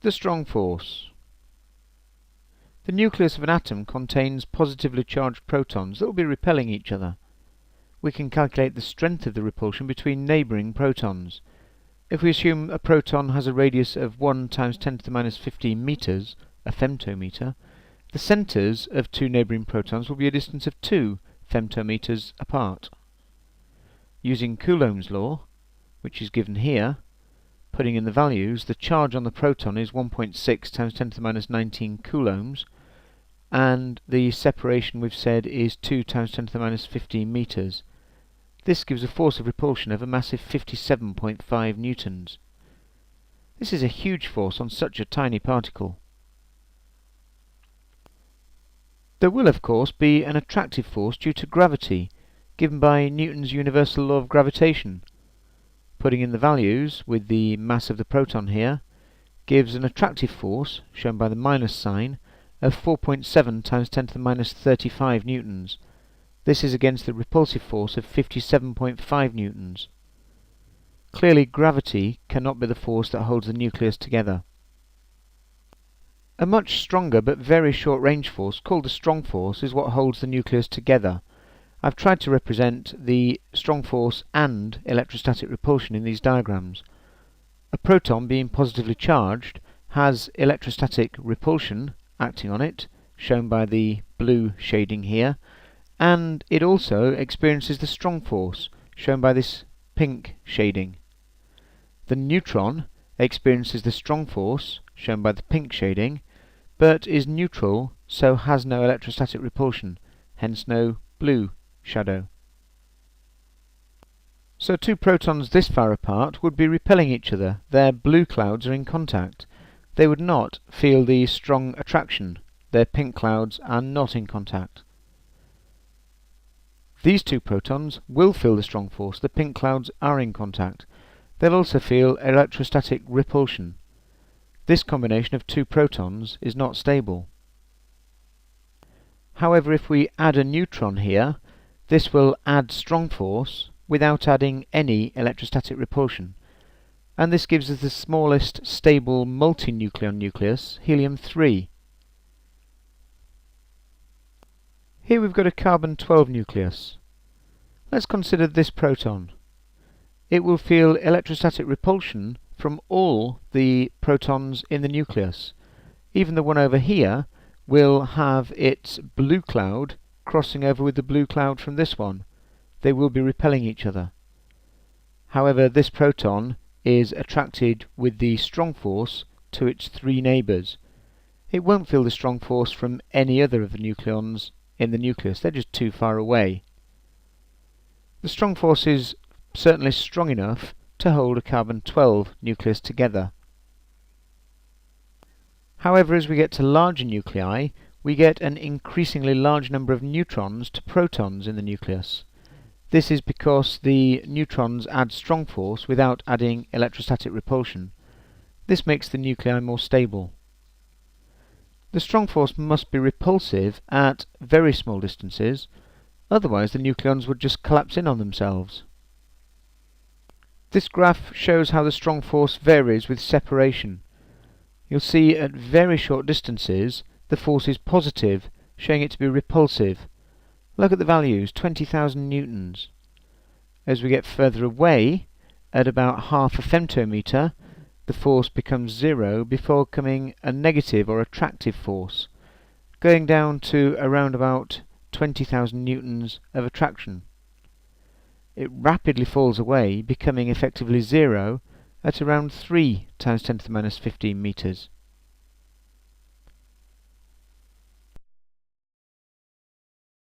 The strong force. The nucleus of an atom contains positively charged protons that will be repelling each other. We can calculate the strength of the repulsion between neighbouring protons. If we assume a proton has a radius of 1 times 10 to the minus 15 metres, a femtometre, the centres of two neighbouring protons will be a distance of 2 femtometres apart. Using Coulomb's law, which is given here, putting in the values, the charge on the proton is 1.6 times 10 to the minus 19 coulombs, and the separation we've said is 2 times 10 to the minus 15 metres. This gives a force of repulsion of a massive 57.5 newtons. This is a huge force on such a tiny particle. There will, of course, be an attractive force due to gravity, given by Newton's universal law of gravitation. Putting in the values, with the mass of the proton here, gives an attractive force, shown by the minus sign, of 4.7 times 10 to the minus 35 newtons. This is against the repulsive force of 57.5 newtons. Clearly, gravity cannot be the force that holds the nucleus together. A much stronger but very short-range force, called the strong force, is what holds the nucleus together. I've tried to represent the strong force and electrostatic repulsion in these diagrams. A proton, being positively charged, has electrostatic repulsion acting on it, shown by the blue shading here, and it also experiences the strong force, shown by this pink shading. The neutron experiences the strong force, shown by the pink shading, but is neutral, so has no electrostatic repulsion, hence no blue shadow. So two protons this far apart would be repelling each other. Their blue clouds are in contact. They would not feel the strong attraction. Their pink clouds are not in contact. These two protons will feel the strong force. The pink clouds are in contact. They'll also feel electrostatic repulsion. This combination of two protons is not stable. However, if we add a neutron here, this will add strong force without adding any electrostatic repulsion, and this gives us the smallest stable multinucleon nucleus, helium-3. Here we've got a carbon-12 nucleus. Let's consider this proton. It will feel electrostatic repulsion from all the protons in the nucleus. Even the one over here will have its blue cloud crossing over with the blue cloud from this one. They will be repelling each other. However, this proton is attracted with the strong force to its three neighbours. It won't feel the strong force from any other of the nucleons in the nucleus. They're just too far away. The strong force is certainly strong enough to hold a carbon-12 nucleus together. However, as we get to larger nuclei, we get an increasingly large number of neutrons to protons in the nucleus. This is because the neutrons add strong force without adding electrostatic repulsion. This makes the nuclei more stable. The strong force must be repulsive at very small distances, otherwise the nucleons would just collapse in on themselves. This graph shows how the strong force varies with separation. You'll see at very short distances the force is positive, showing it to be repulsive. Look at the values, 20,000 newtons. As we get further away, at about half a femtometre, the force becomes 0 before becoming a negative or attractive force, going down to around about 20,000 newtons of attraction. It rapidly falls away, becoming effectively 0 at around 3 times 10 to the minus 15 metres.